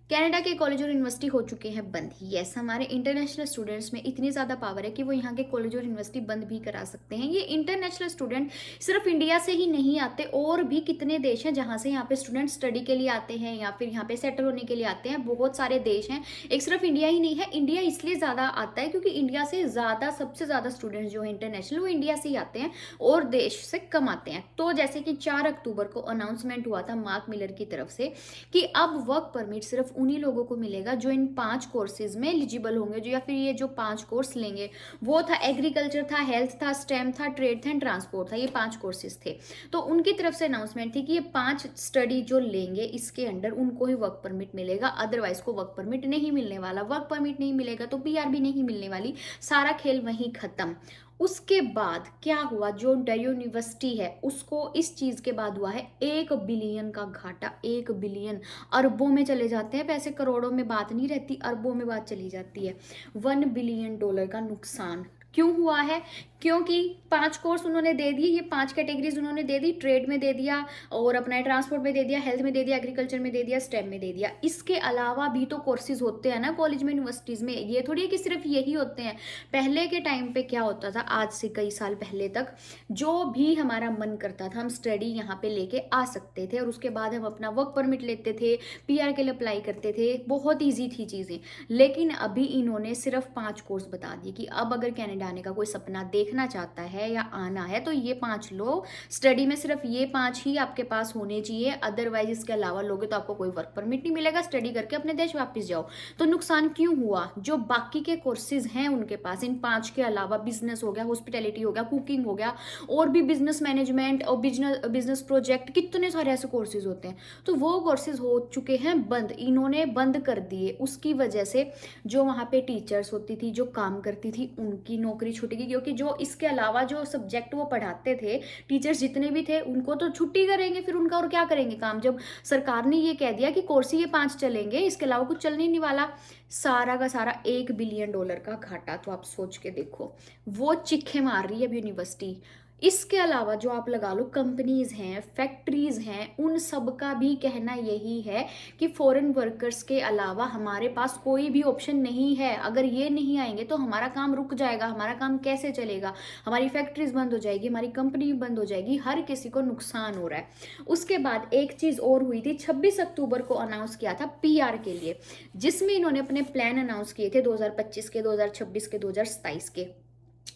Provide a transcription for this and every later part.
Canada के college और university हो चुके हैं बंद। यस, हमारे इंटरनेशनल स्टूडेंट्स में इतनी ज़्यादा पावर है कि वो यहाँ के कॉलेज और यूनिवर्सिटी बंद भी करा सकते हैं। ये इंटरनेशनल स्टूडेंट सिर्फ इंडिया से ही नहीं आते, और भी कितने देश हैं जहाँ से यहाँ पे स्टूडेंट स्टडी के लिए आते हैं या फिर यहाँ पे सेटल होने के लिए आते हैं। बहुत सारे देश हैं, एक सिर्फ इंडिया ही नहीं है। इंडिया इसलिए ज़्यादा आता है क्योंकि इंडिया से ज़्यादा, सबसे ज़्यादा स्टूडेंट्स जो है इंटरनेशनल, वो इंडिया से ही आते हैं और देश से कम आते हैं। तो जैसे कि 4 अक्टूबर को अनाउंसमेंट हुआ था मार्क मिलर की तरफ से कि अब वर्क परमिट सिर्फ उन्हीं लोगों को मिलेगा जो इन 5 कोर्सेज में एलिजिबल होंगे, जो या फिर ये जो 5 कोर्स लेंगे। वो था एग्रीकल्चर था, हेल्थ था, स्टेम था, ट्रेड था एंड ट्रांसपोर्ट था। ये 5 कोर्सेज थे। तो उनकी तरफ से अनाउंसमेंट थी कि ये 5 स्टडी जो लेंगे इसके अंडर उनको ही वर्क परमिट मिलेगा, अदरवाइज को वर्क परमिट नहीं मिलने वाला। वर्क परमिट नहीं मिलेगा तो पीआर भी नहीं मिलने वाली। सारा खेल वहीं खत्म। उसके बाद क्या हुआ, जो ओंटारियो यूनिवर्सिटी है उसको इस चीज के बाद हुआ है 1 बिलियन का घाटा। 1 बिलियन, अरबों में चले जाते हैं पैसे, करोड़ों में बात नहीं रहती, अरबों में बात चली जाती है। $1 बिलियन का नुकसान क्यों हुआ है? क्योंकि 5 कोर्स उन्होंने दे दिए, ये 5 कैटेगरीज उन्होंने दे दी। ट्रेड में दे दिया, और अपना ट्रांसपोर्ट में दे दिया, हेल्थ में दे दिया, एग्रीकल्चर में दे दिया, स्टेम में दे दिया। इसके अलावा भी तो कोर्सेज होते हैं ना कॉलेज में, यूनिवर्सिटीज में। ये थोड़ी है कि सिर्फ यही होते हैं। पहले के टाइम पे क्या होता था, आज से कई साल पहले तक, जो भी हमारा मन करता था हम स्टडी यहाँ पे लेके आ सकते थे, और उसके बाद हम अपना वर्क परमिट लेते थे, पीआर के लिए अप्लाई करते थे। बहुत ईजी थी चीजें। लेकिन अभी इन्होंने सिर्फ 5 कोर्स बता दिए कि अब अगर कनाडा आने का कोई सपना देखना चाहता है या आना है तो ये 5 लो। स्टडी में सिर्फ ये 5 ही आपके पास होने चाहिए, अदरवाइज इसके अलावा लोगे तो आपको कोई वर्क परमिट नहीं मिलेगा। स्टडी करके अपने देश वापस जाओ। तो नुकसान क्यों हुआ? जो बाकी के कोर्सेज हैं उनके पास, इन 5 के अलावा बिजनेस हो गया, हॉस्पिटैलिटी हो गया, कुकिंग हो गया, और भी बिजनेस मैनेजमेंट और बिजनेस प्रोजेक्ट, कितने सारे ऐसे कोर्सेज होते हैं। तो वो कोर्सेज हो चुके हैं बंद, इन्होंने बंद कर दिए। उसकी वजह से जो वहाँ पे टीचर्स होती थी, जो काम करती थी, उनकी नौकरी छूटेगी। क्योंकि जो इसके अलावा जो सब्जेक्ट वो पढ़ाते थे, टीचर्स जितने भी थे, उनको तो छुट्टी करेंगे फिर उनका, और क्या करेंगे काम, जब सरकार ने ये कह दिया कि कोर्स ही ये 5 चलेंगे, इसके अलावा कुछ चलने नहीं वाला। सारा का सारा $1 बिलियन का घाटा। तो आप सोच के देखो, वो चिक्के मार रही है अब यूनिवर्सिटी। इसके अलावा जो आप लगा लो कंपनीज हैं, फैक्ट्रीज हैं, उन सब का भी कहना यही है कि फॉरेन वर्कर्स के अलावा हमारे पास कोई भी ऑप्शन नहीं है। अगर ये नहीं आएंगे तो हमारा काम रुक जाएगा। हमारा काम कैसे चलेगा? हमारी फैक्ट्रीज बंद हो जाएगी, हमारी कंपनी बंद हो जाएगी, हर किसी को नुकसान हो रहा है। उसके बाद एक चीज और हुई थी, 26 अक्टूबर को अनाउंस किया था पीआर के लिए, जिसमें इन्होंने अपने प्लान अनाउंस किए थे 2025 के, 2026 के, 2027 के,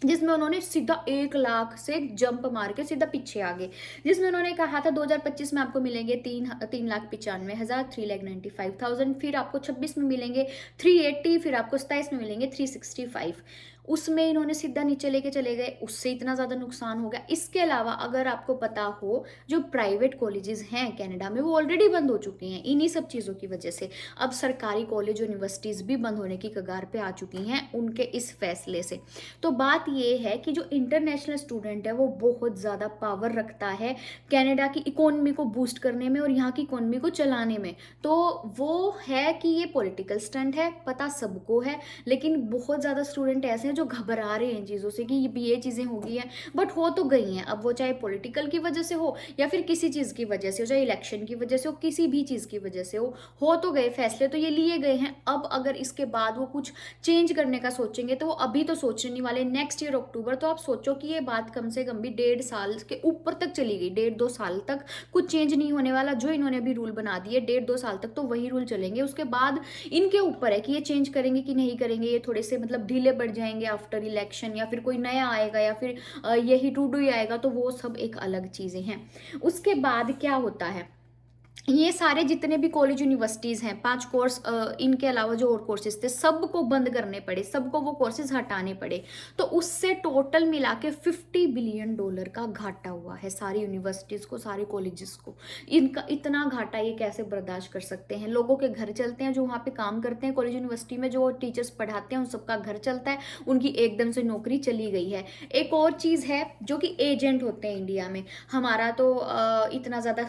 जिसमें उन्होंने सीधा 1 लाख से जंप मार के सीधा पीछे आ गए। जिसमें उन्होंने कहा था 2025 में आपको मिलेंगे 3,95,000, 3,95,000, फिर आपको 26 में मिलेंगे 380, फिर आपको 27 में मिलेंगे 365। उसमें इन्होंने सीधा नीचे लेके चले गए, उससे इतना ज्यादा नुकसान हो गया। इसके अलावा अगर आपको पता हो, जो प्राइवेट कॉलेजेस हैं कनाडा में, वो ऑलरेडी बंद हो चुके हैं इन्हीं सब चीजों की वजह से। अब सरकारी कॉलेज यूनिवर्सिटीज भी बंद होने की कगार पे आ चुकी हैं उनके इस फैसले से। तो बात ये है कि जो इंटरनेशनल स्टूडेंट है वो बहुत ज़्यादा पावर रखता है कनाडा की इकोनॉमी को बूस्ट करने में और यहाँ की इकोनॉमी को चलाने में। तो वो है कि ये पॉलिटिकल स्टंट है, पता सबको है। लेकिन बहुत ज़्यादा स्टूडेंट ऐसे हैं जो घबरा रहे हैं इन चीज़ों से कि ये चीज़ें हो गई हैं, बट हो तो गई हैं। अब वो चाहे पॉलिटिकल की वजह से हो या फिर किसी चीज़ की वजह से हो, चाहे इलेक्शन की वजह से हो, किसी भी चीज़ की वजह से हो तो गए, फैसले तो ये लिए गए हैं। अब अगर इसके बाद वो कुछ चेंज करने का सोचेंगे तो वो अभी तो सोचने नहीं वाले, नेक्स्ट ईयर अक्टूबर। तो आप सोचो कि ये बात कम से कम भी 1.5 साल के ऊपर तक चली गई, 1.5-2 साल तक कुछ चेंज नहीं होने वाला। जो इन्होंने अभी रूल बना दिए 1.5-2 साल तक तो वही रूल चलेंगे। उसके बाद इनके ऊपर है कि ये चेंज करेंगे कि नहीं करेंगे। ये थोड़े से मतलब ढीले पड़ जाएंगे आफ्टर इलेक्शन, या फिर कोई नया आएगा, या फिर यही टूडू ही आएगा, तो वो सब एक अलग चीजें हैं। उसके बाद क्या होता है, ये सारे जितने भी कॉलेज यूनिवर्सिटीज हैं, 5 कोर्स, इनके अलावा जो और कोर्सेज थे सबको बंद करने पड़े, सबको वो कोर्सेज हटाने पड़े। तो उससे टोटल मिला के $50 बिलियन का घाटा हुआ है सारी यूनिवर्सिटीज को, सारे कॉलेजेस को। इनका इतना घाटा ये कैसे बर्दाश्त कर सकते हैं? लोगों के घर चलते हैं जो वहाँ पे काम करते हैं कॉलेज यूनिवर्सिटी में, जो टीचर्स पढ़ाते हैं उन सबका घर चलता है, उनकी एकदम से नौकरी चली गई है। एक और चीज़ है जो कि एजेंट होते हैं इंडिया में। हमारा तो इतना ज़्यादा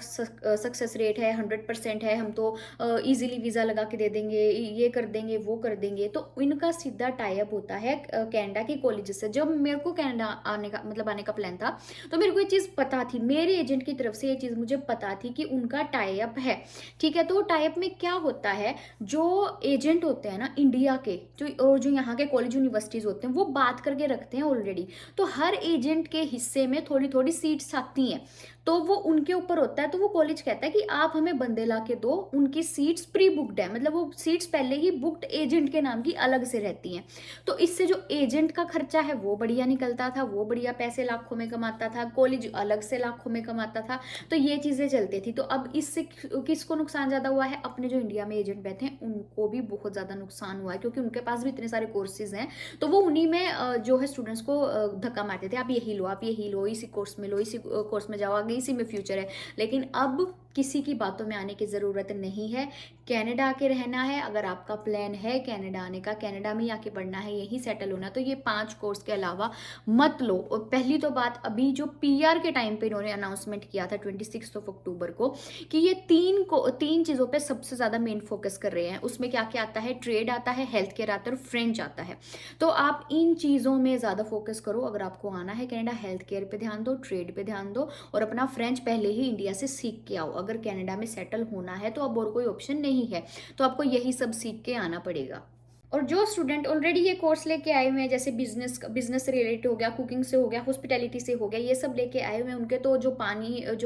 सक्सेस रेट है, 100% है, हम तो ईजिली वीज़ा लगा के दे देंगे, ये कर देंगे, वो कर देंगे। तो इनका सीधा टाई अप होता है कनाडा के कॉलेज से। जब मेरे को कनाडा आने का मतलब आने का प्लान था, तो मेरे को ये चीज़ पता थी, मेरे एजेंट की तरफ से ये चीज़ मुझे पता थी कि उनका टाई अप है। ठीक है, तो टाई अप में क्या होता है, जो एजेंट होते हैं ना इंडिया के, जो यहाँ के कॉलेज यूनिवर्सिटीज़ होते हैं, वो बात करके रखते हैं ऑलरेडी। तो हर एजेंट के हिस्से में थोड़ी थोड़ी सीट्स आती हैं, तो वो उनके ऊपर होता है। तो वो कॉलेज कहता है कि आप हमें बंदे ला के दो, उनकी सीट्स प्री बुक्ड है, मतलब वो सीट्स पहले ही बुक्ड एजेंट के नाम की अलग से रहती हैं। तो इससे जो एजेंट का खर्चा है वो बढ़िया निकलता था, वो बढ़िया पैसे लाखों में कमाता था, कॉलेज अलग से लाखों में कमाता था। तो ये चीज़ें चलती थी। तो अब इससे किसको नुकसान ज़्यादा हुआ है, अपने जो इंडिया में एजेंट बैठे हैं उनको भी बहुत ज़्यादा नुकसान हुआ है, क्योंकि उनके पास भी इतने सारे कोर्सेज हैं। तो वो उन्हीं में जो है स्टूडेंट्स को धक्का मारते थे, आप यही लो, आप यही लो, इसी कोर्स में लो, इसी कोर्स में जाओ, आगे इसी में फ्यूचर है। लेकिन अब किसी की बातों में आने की ज़रूरत नहीं है। कनाडा आके रहना है, अगर आपका प्लान है कनाडा आने का, कनाडा में ही आके पढ़ना है, यहीं सेटल होना, तो ये 5 कोर्स के अलावा मत लो। और पहली तो बात, अभी जो पीआर के टाइम पे इन्होंने अनाउंसमेंट किया था 26 अक्टूबर को, कि ये 3 चीज़ों पे सबसे ज़्यादा मेन फोकस कर रहे हैं। उसमें क्या क्या आता है, ट्रेड आता है, हेल्थ केयर आता है और फ्रेंच आता है। तो आप इन चीज़ों में ज़्यादा फोकस करो अगर आपको आना है कनाडा। हेल्थ केयर पे ध्यान दो, ट्रेड पे ध्यान दो, और अपना फ्रेंच पहले ही इंडिया से सीख के आओ। अगर कनाडा में सेटल होना है तो अब और कोई ऑप्शन नहीं है, तो आपको यही सब सीख के आना पड़ेगा। और जो स्टूडेंट ऑलरेडी ये कोर्स लेके आए हुए हैं, जैसे बिजनेस से रिलेटेड हो गया, कुकिंग से हो गया, हॉस्पिटैलिटी से हो गया, ये सब लेके आए हुए हैं, उनके तो जो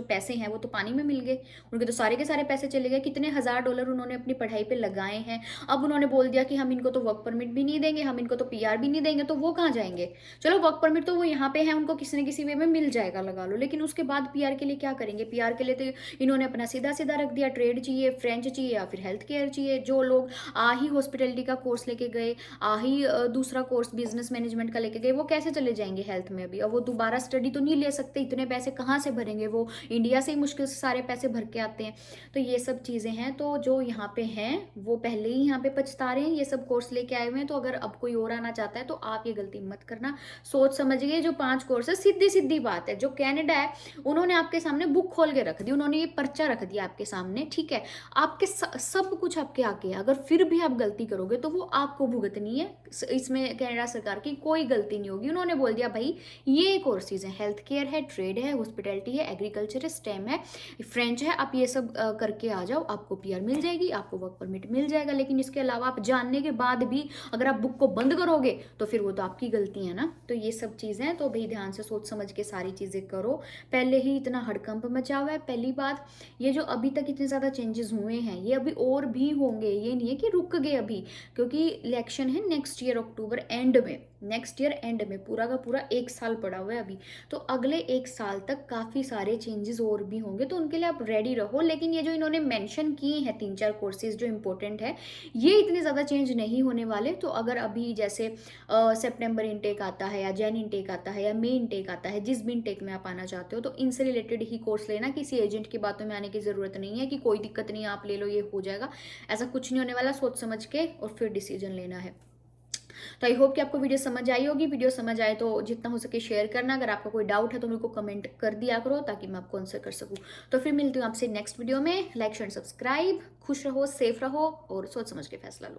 पैसे हैं वो तो पानी में मिल गए। उनके तो सारे के सारे पैसे चले गए। कितने $1000 उन्होंने अपनी पढ़ाई पे लगाए हैं। अब उन्होंने बोल दिया कि हम इनको तो वर्क परमिट भी नहीं देंगे, हम इनको तो पीआर भी नहीं देंगे, तो वो कहाँ जाएंगे। चलो वर्क परमिट तो वो यहाँ पे है, उनको किसी न किसी वे में मिल जाएगा, लगा लो, लेकिन उसके बाद पीआर के लिए क्या करेंगे। पीआर के लिए तो इन्होंने अपना सीधा सीधा रख दिया, ट्रेड चाहिए, फ्रेंच चाहिए, या फिर हेल्थ केयर चाहिए। जो लोग आ ही हॉस्पिटैलिटी का कोर्स लेके गए, ही दूसरा कोर्स बिजनेस मैनेजमेंट का लेके गए, वो कैसे चले जाएंगे हेल्थ में अभी। अब वो दोबारा स्टडी तो नहीं ले सकते, इतने पैसे कहाँ से भरेंगे, वो इंडिया से ही मुश्किल से सारे पैसे भर के आते हैं। तो ये सब चीज़ें हैं। तो जो यहाँ पे हैं वो पहले ही यहाँ पे पछता रहे हैं, ये सब कोर्स लेके आए हुए हैं। तो अगर अब कोई और आना चाहता है तो आप ये गलती मत करना, सोच समझ के। जो 5 कोर्स है, सीधी सीधी बात है, जो कनाडा है उन्होंने आपके सामने बुक खोल के रख दी, उन्होंने ये पर्चा रख दिया आपके सामने, ठीक है, आपके सब कुछ आपके आगे है। अगर फिर भी आप गलती करोगे तो वो आपको भुगतनी है, इसमें कनाडा सरकार की कोई गलती नहीं होगी। उन्होंने बोल दिया भाई ये कोर्सेज हैं, हेल्थ केयर है, ट्रेड है, हॉस्पिटैलिटी है, एग्रीकल्चर है, स्टेम है, फ्रेंच है, आप ये सब करके आ जाओ, आपको पीआर मिल जाएगी, आपको वर्क परमिट मिल जाएगा। लेकिन इसके अलावा आप जानने के बाद भी अगर आप बुक को बंद करोगे तो फिर वो तो आपकी गलती है ना। तो ये सब चीज़ें, तो भाई ध्यान से सोच समझ के सारी चीज़ें करो। पहले ही इतना हड़कंप मचा हुआ है। पहली बात, ये जो अभी तक इतने ज़्यादा चेंजेस हुए हैं, ये अभी और भी होंगे, ये नहीं है कि रुक गए अभी, क्योंकि इलेक्शन है नेक्स्ट ईयर अक्टूबर एंड में, नेक्स्ट ईयर एंड में पूरा का पूरा 1 साल पड़ा हुआ है अभी। तो अगले 1 साल तक काफ़ी सारे चेंजेस और भी होंगे, तो उनके लिए आप रेडी रहो। लेकिन ये जो इन्होंने मेंशन किए हैं 3-4 कोर्सेज जो इंपॉर्टेंट है, ये इतने ज़्यादा चेंज नहीं होने वाले। तो अगर अभी जैसे सितंबर इनटेक आता है, या जैन इनटेक आता है, या मई इनटेक आता है, जिस भी इनटेक में आप आना चाहते हो, तो इनसे रिलेटेड ही कोर्स लेना। किसी एजेंट की बातों में आने की ज़रूरत नहीं है कि कोई दिक्कत नहीं, आप ले लो, ये हो जाएगा। ऐसा कुछ नहीं होने वाला। सोच समझ के और फिर डिसीजन लेना है। तो आई होप कि आपको वीडियो समझ आई होगी। वीडियो समझ आए तो जितना हो सके शेयर करना। अगर आपका कोई डाउट है तो मेरे को कमेंट कर दिया करो, ताकि मैं आपको आंसर कर सकूं। तो फिर मिलती हूँ आपसे नेक्स्ट वीडियो में। Like share subscribe. खुश रहो, सेफ रहो और सोच समझ के फैसला लो।